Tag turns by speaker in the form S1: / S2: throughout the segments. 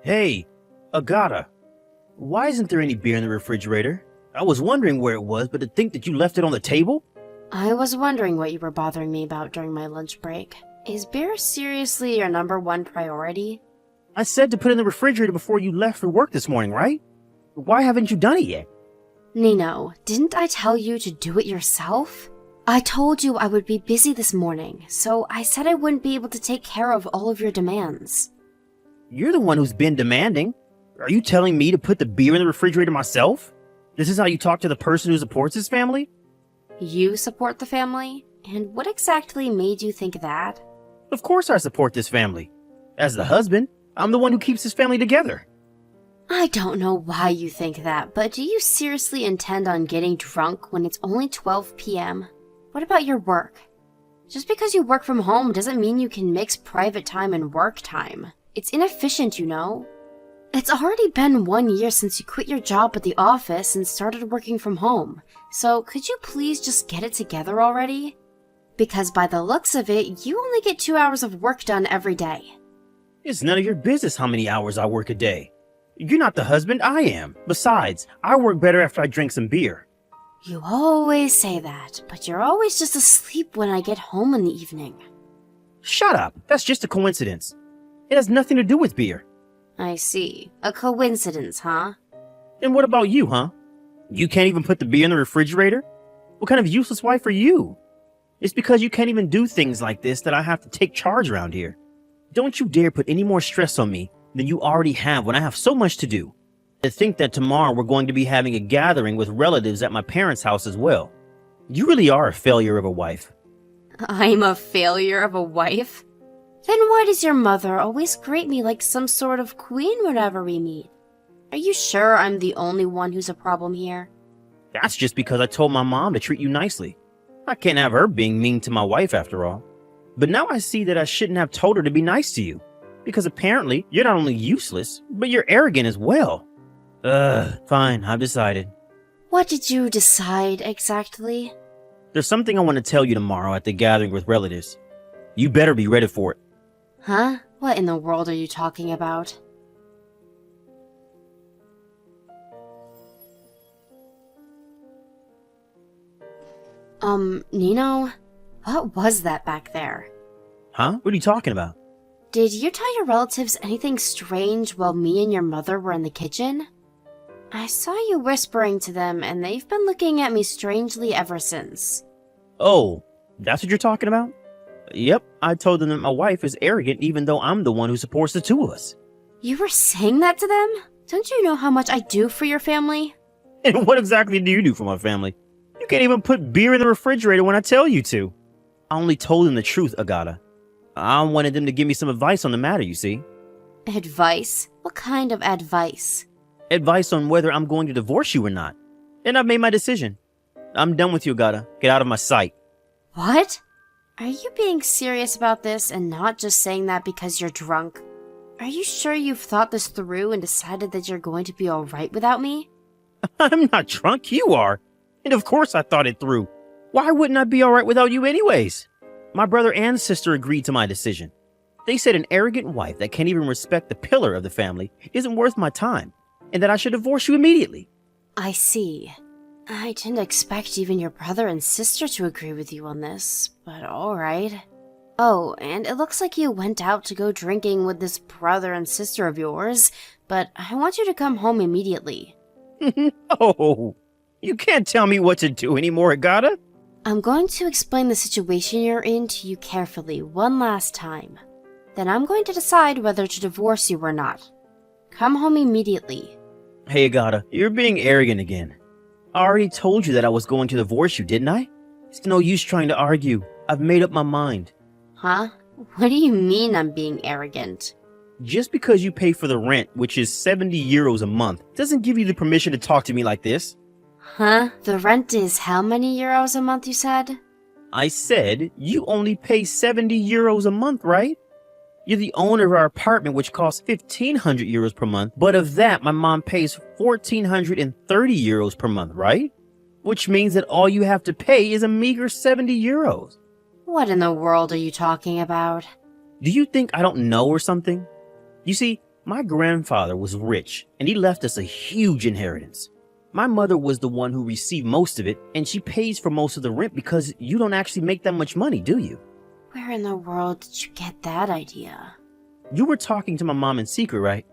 S1: Hey, Agata, why isn't there any beer in the refrigerator? I was wondering where it was, but to think that you left it on the table?
S2: I was wondering what you were bothering me about during my lunch break. Is beer seriously your #1 priority?
S1: I said to put it in the refrigerator before you left for work this morning, right? Why haven't you done it yet?
S2: Nino, didn't I tell you to do it yourself? I told you I would be busy this morning, so I said I wouldn't be able to take care of all of your demands.
S1: You're the one who's been demanding. Are you telling me to put the beer in the refrigerator myself? This is how you talk to the person who supports his family?
S2: You support the family? And what exactly made you think that?
S1: Of course I support this family. As the husband, I'm the one who keeps his family together.
S2: I don't know why you think that, but do you seriously intend on getting drunk when it's only 12 p.m.? What about your work? Just because you work from home doesn't mean you can mix private time and work time. It's inefficient, you know. It's already been 1 year since you quit your job at the office and started working from home, so could you please just get it together already? Because by the looks of it, you only get 2 hours of work done every day.
S1: It's none of your business how many hours I work a day. You're not the husband, I am. Besides, I work better after I drink some beer.
S2: You always say that, but you're always just asleep when I get home in the evening.
S1: Shut up, that's just a coincidence. It has nothing to do with beer.
S2: I see. A coincidence, huh?
S1: And what about you, huh? You can't even put the beer in the refrigerator? What kind of useless wife are you? It's because you can't even do things like this that I have to take charge around here. Don't you dare put any more stress on me than you already have when I have so much to do. To think that tomorrow we're going to be having a gathering with relatives at my parents' house as well. You really are a failure of a wife.
S2: I'm a failure of a wife? Then why does your mother always greet me like some sort of queen whenever we meet? Are you sure I'm the only one who's a problem here?
S1: That's just because I told my mom to treat you nicely. I can't have her being mean to my wife after all. But now I see that I shouldn't have told her to be nice to you. Because apparently, you're not only useless, but you're arrogant as well. Fine, I've decided.
S2: What did you decide exactly?
S1: There's something I want to tell you tomorrow at the gathering with relatives. You better be ready for it.
S2: Huh? What in the world are you talking about? Nino? What was that back there?
S1: Huh? What are you talking about?
S2: Did you tell your relatives anything strange while me and your mother were in the kitchen? I saw you whispering to them, and they've been looking at me strangely ever since.
S1: Oh, that's what you're talking about? Yep, I told them that my wife is arrogant even though I'm the one who supports the two of us.
S2: You were saying that to them? Don't you know how much I do for your family?
S1: And what exactly do you do for my family? You can't even put beer in the refrigerator when I tell you to. I only told them the truth, Agata. I wanted them to give me some advice on the matter, you see.
S2: Advice? What kind of advice?
S1: Advice on whether I'm going to divorce you or not. And I've made my decision. I'm done with you, Agata. Get out of my sight.
S2: What? Are you being serious about this and not just saying that because you're drunk? Are you sure you've thought this through and decided that you're going to be alright without me?
S1: I'm not drunk, you are. And of course I thought it through. Why wouldn't I be alright without you anyways? My brother and sister agreed to my decision. They said an arrogant wife that can't even respect the pillar of the family isn't worth my time, and that I should divorce you immediately.
S2: I see. I didn't expect even your brother and sister to agree with you on this, but alright. Oh, and it looks like you went out to go drinking with this brother and sister of yours, but I want you to come home immediately.
S1: No, you can't tell me what to do anymore, Agata.
S2: I'm going to explain the situation you're in to you carefully one last time. Then I'm going to decide whether to divorce you or not. Come home immediately.
S1: Hey, Agata, you're being arrogant again. I already told you that I was going to divorce you, didn't I? It's no use trying to argue. I've made up my mind.
S2: Huh? What do you mean I'm being arrogant?
S1: Just because you pay for the rent, which is 70 euros a month, doesn't give you the permission to talk to me like this.
S2: Huh? The rent is how many euros a month, you said?
S1: I said you only pay 70 euros a month, right? You're the owner of our apartment, which costs 1,500 euros per month, but of that, my mom pays 1,430 euros per month, right? Which means that all you have to pay is a meager 70 euros.
S2: What in the world are you talking about?
S1: Do you think I don't know or something? You see, My grandfather was rich, and he left us a huge inheritance. My mother was the one who received most of it, and she pays for most of the rent because you don't actually make that much money, do you?
S2: Where in the world did you get that idea?
S1: You were talking to my mom in secret, right?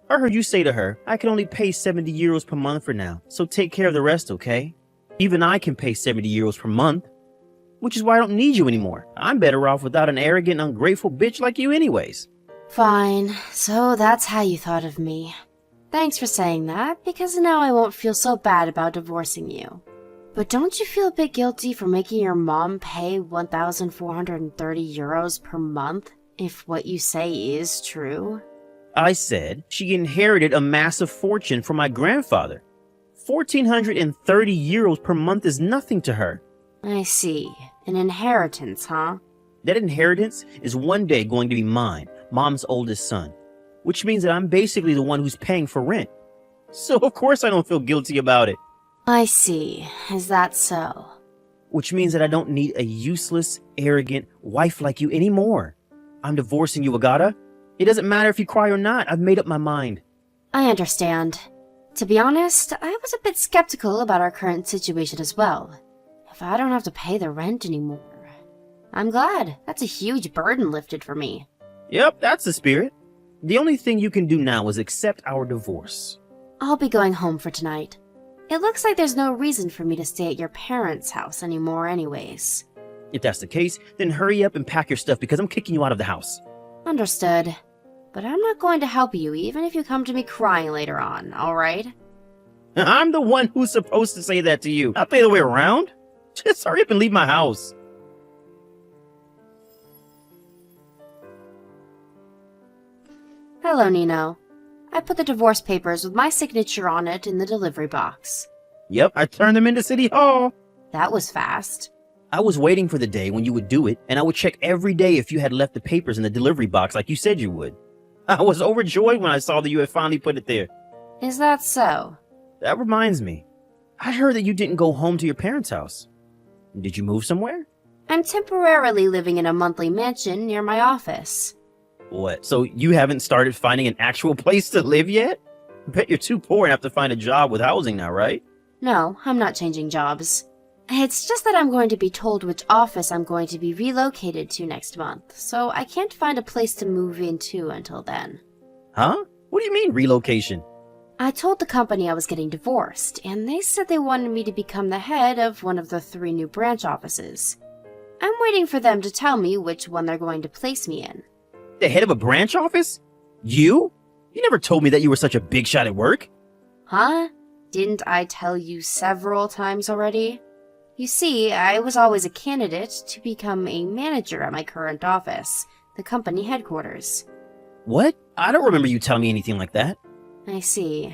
S1: I heard you say to her, I can only pay 70 euros per month for now, so take care of the rest, okay? Even I can pay 70 euros per month, which is why I don't need you anymore. I'm better off without an arrogant, ungrateful bitch like you anyways.
S2: Fine, so that's how you thought of me. Thanks for saying that, because now I won't feel so bad about divorcing you. But don't you feel a bit guilty for making your mom pay 1,430 euros per month, if what you say is true?
S1: I said she inherited a massive fortune from my grandfather. 1,430 euros per month is nothing to her.
S2: I see. An inheritance, huh?
S1: That inheritance is one day going to be mine, Mom's oldest son, which means that I'm basically the one who's paying for rent. So of course I don't feel guilty about it.
S2: I see. Is that so?
S1: Which means that I don't need a useless, arrogant wife like you anymore. I'm divorcing you, Agata. It doesn't matter if you cry or not. I've made up my mind.
S2: I understand. To be honest, I was a bit skeptical about our current situation as well. If I don't have to pay the rent anymore. I'm glad. That's a huge burden lifted for me.
S1: Yep, that's the spirit. The only thing you can do now is accept our divorce.
S2: I'll be going home for tonight. It looks like there's no reason for me to stay at your parents' house anymore anyways.
S1: If that's the case, then hurry up and pack your stuff because I'm kicking you out of the house.
S2: Understood. But I'm not going to help you even if you come to me crying later on, alright?
S1: I'm the one who's supposed to say that to you, not the other way around. Just hurry up and leave my house.
S2: Hello, Nino. I put the divorce papers with my signature on it in the delivery box.
S1: Yep, I turned them into City Hall.
S2: That was fast.
S1: I was waiting for the day when you would do it, and I would check every day if you had left the papers in the delivery box like you said you would. I was overjoyed when I saw that you had finally put it there.
S2: Is that so?
S1: That reminds me. I heard that you didn't go home to your parents' house. Did you move somewhere?
S2: I'm temporarily living in a monthly mansion near my office.
S1: What, so you haven't started finding an actual place to live yet? I bet you're too poor and have to find a job with housing now, right?
S2: No, I'm not changing jobs. It's just that I'm going to be told which office I'm going to be relocated to next month, so I can't find a place to move into until then.
S1: Huh? What do you mean, relocation?
S2: I told the company I was getting divorced, and they said they wanted me to become the head of one of the 3 new branch offices. I'm waiting for them to tell me which one they're going to place me in.
S1: The head of a branch office? You? You never told me that you were such a big shot at work.
S2: Huh? Didn't I tell you several times already? You see, I was always a candidate to become a manager at my current office, the company headquarters.
S1: What? I don't remember you telling me anything like that.
S2: I see.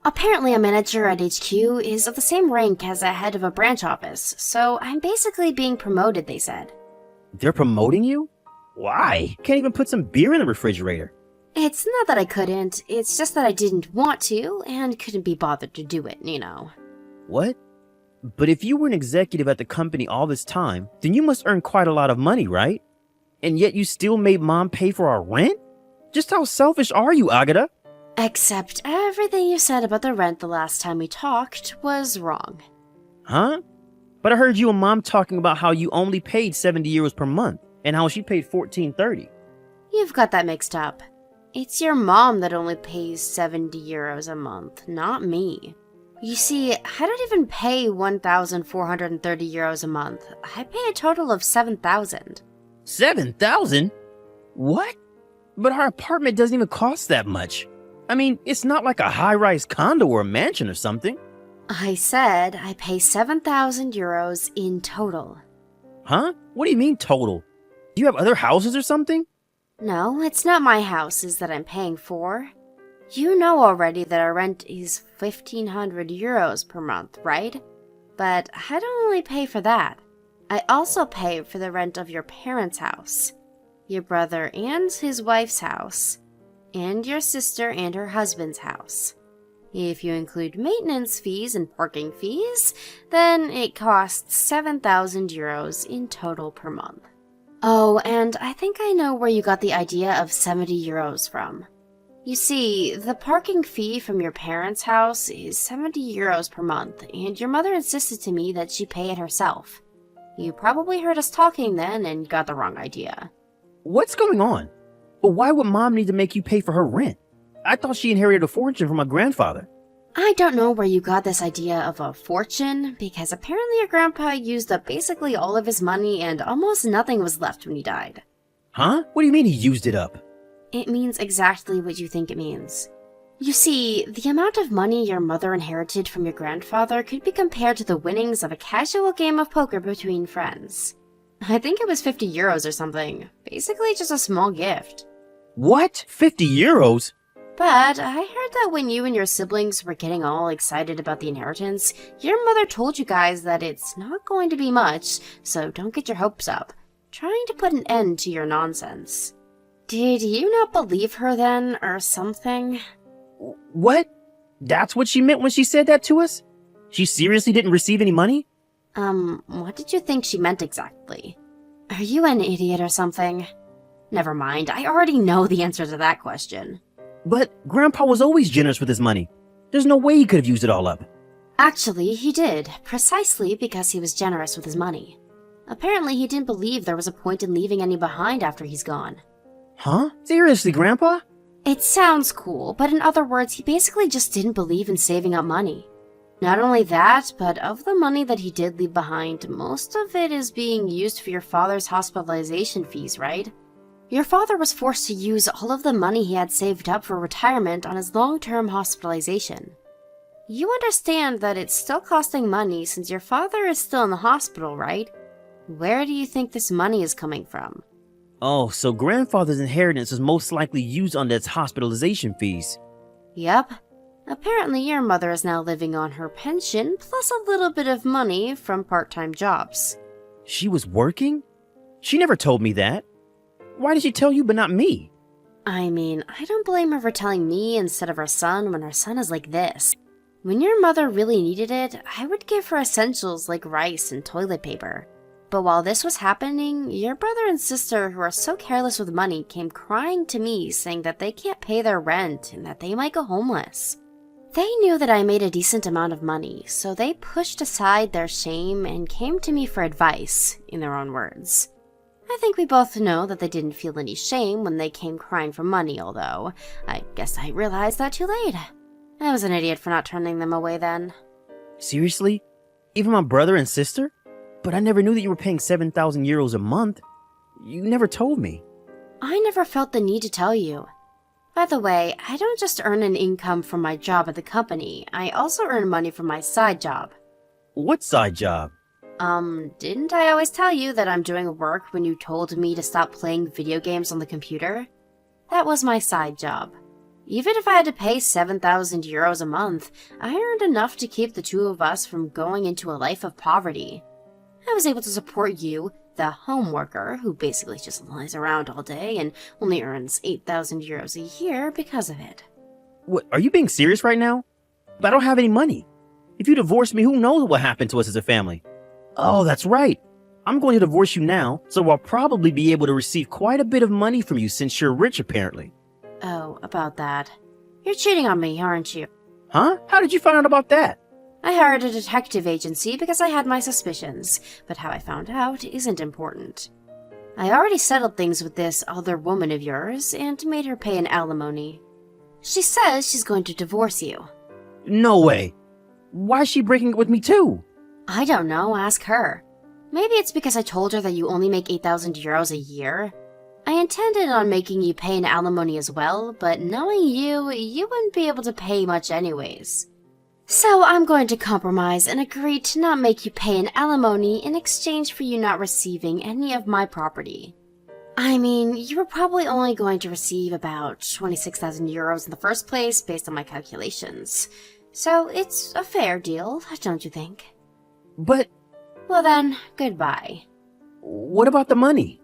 S2: Apparently a manager at HQ is of the same rank as a head of a branch office, so I'm basically being promoted, they said.
S1: They're promoting you? Why? Can't even put some beer in the refrigerator.
S2: It's not that I couldn't, it's just that I didn't want to, and couldn't be bothered to do it, you know.
S1: What? But if you were an executive at the company all this time, then you must earn quite a lot of money, right? And yet you still made Mom pay for our rent? Just how selfish are you, Agata?
S2: Except everything you said about the rent the last time we talked was wrong.
S1: Huh? But I heard you and Mom talking about how you only paid 70 euros per month, and how she paid 14.30.
S2: You've got that mixed up. It's your mom that only pays 70 euros a month, not me. You see, I don't even pay 1,430 euros a month. I pay a total of 7,000.
S1: 7,000? What? But our apartment doesn't even cost that much. I mean, it's not like a high-rise condo or a mansion or something.
S2: I said I pay 7,000 euros in total.
S1: Huh? What do you mean total? Do you have other houses or something?
S2: No, it's not my houses that I'm paying for. You know already that our rent is 1,500 euros per month, right? But I don't only pay for that. I also pay for the rent of your parents' house, your brother and his wife's house, and your sister and her husband's house. If you include maintenance fees and parking fees, then it costs 7,000 euros in total per month. Oh, and I think I know where you got the idea of 70 euros from. You see, the parking fee from your parents' house is 70 euros per month, and your mother insisted to me that she pay it herself. You probably heard us talking then and got the wrong idea.
S1: What's going on? But why would Mom need to make you pay for her rent? I thought she inherited a fortune from my grandfather.
S2: I don't know where you got this idea of a fortune, because apparently your grandpa used up basically all of his money and almost nothing was left when he died.
S1: Huh? What do you mean he used it up?
S2: It means exactly what you think it means. You see, the amount of money your mother inherited from your grandfather could be compared to the winnings of a casual game of poker between friends. I think it was 50 euros or something. Basically just a small gift.
S1: What? 50 euros?
S2: But I heard that when you and your siblings were getting all excited about the inheritance, your mother told you guys that it's not going to be much, so don't get your hopes up. Trying to put an end to your nonsense. Did you not believe her then, or something?
S1: What? That's what she meant when she said that to us? She seriously didn't receive any money?
S2: What did you think she meant exactly? Are you an idiot or something? Never mind, I already know the answer to that question.
S1: But Grandpa was always generous with his money. There's no way he could have used it all up.
S2: Actually, he did, precisely because he was generous with his money. Apparently, he didn't believe there was a point in leaving any behind after he's gone.
S1: Huh? Seriously, Grandpa?
S2: It sounds cool, but in other words, he basically just didn't believe in saving up money. Not only that, but of the money that he did leave behind, most of it is being used for your father's hospitalization fees, right? Your father was forced to use all of the money he had saved up for retirement on his long-term hospitalization. You understand that it's still costing money since your father is still in the hospital, right? Where do you think this money is coming from?
S1: Oh, so Grandfather's inheritance is most likely used on its hospitalization fees.
S2: Yep. Apparently your mother is now living on her pension plus a little bit of money from part-time jobs.
S1: She was working? She never told me that. Why did she tell you but not me?
S2: I mean, I don't blame her for telling me instead of her son when her son is like this. When your mother really needed it, I would give her essentials like rice and toilet paper. But while this was happening, your brother and sister who are so careless with money came crying to me saying that they can't pay their rent and that they might go homeless. They knew that I made a decent amount of money, so they pushed aside their shame and came to me for advice, in their own words. I think we both know that they didn't feel any shame when they came crying for money, although I guess I realized that too late. I was an idiot for not turning them away then.
S1: Seriously? Even my brother and sister? But I never knew that you were paying 7,000 euros a month. You never told me.
S2: I never felt the need to tell you. By the way, I don't just earn an income from my job at the company, I also earn money from my side job.
S1: What side job?
S2: Didn't I always tell you that I'm doing work when you told me to stop playing video games on the computer? That was my side job. Even if I had to pay 7,000 euros a month, I earned enough to keep the two of us from going into a life of poverty. I was able to support you, the home worker, who basically just lies around all day and only earns 8,000 euros a year because of it.
S1: What, are you being serious right now? But I don't have any money. If you divorce me, who knows what happened to us as a family? Oh, that's right. I'm going to divorce you now, so I'll probably be able to receive quite a bit of money from you since you're rich, apparently.
S2: Oh, about that. You're cheating on me, aren't you?
S1: Huh? How did you find out about that?
S2: I hired a detective agency because I had my suspicions, but how I found out isn't important. I already settled things with this other woman of yours and made her pay an alimony. She says she's going to divorce you.
S1: No way. Why is she breaking it with me too?
S2: I don't know, ask her. Maybe it's because I told her that you only make 8,000 euros a year. I intended on making you pay an alimony as well, but knowing you, you wouldn't be able to pay much anyways. So I'm going to compromise and agree to not make you pay an alimony in exchange for you not receiving any of my property. I mean, you were probably only going to receive about 26,000 euros in the first place based on my calculations. So it's a fair deal, don't you think?
S1: But
S2: Well then, goodbye.
S1: what about the money?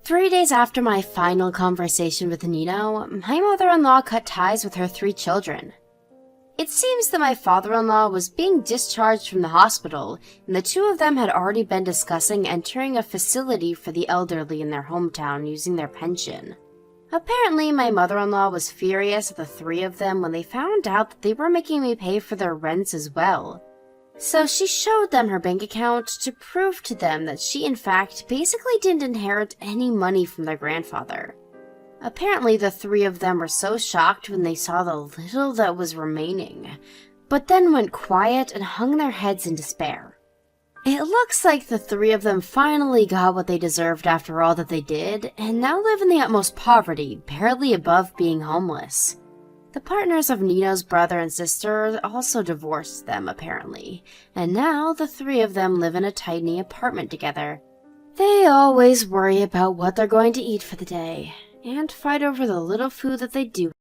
S2: Three days after my final conversation with Nino, my mother-in-law cut ties with her 3 children. It It seems that my father-in-law was being discharged from the hospital, and the two of them had already been discussing entering a facility for the elderly in their hometown using their pension. Apparently, my mother-in-law was furious at the three of them when they found out that they were making me pay for their rents as well. So she showed them her bank account to prove to them that she in fact basically didn't inherit any money from their grandfather. Apparently the three of them were so shocked when they saw the little that was remaining, but then went quiet and hung their heads in despair. It looks like the three of them finally got what they deserved after all that they did, and now live in the utmost poverty, barely above being homeless. The partners of Nino's brother and sister also divorced them, apparently, and now the three of them live in a tiny apartment together. They always worry about what they're going to eat for the day, and fight over the little food that they do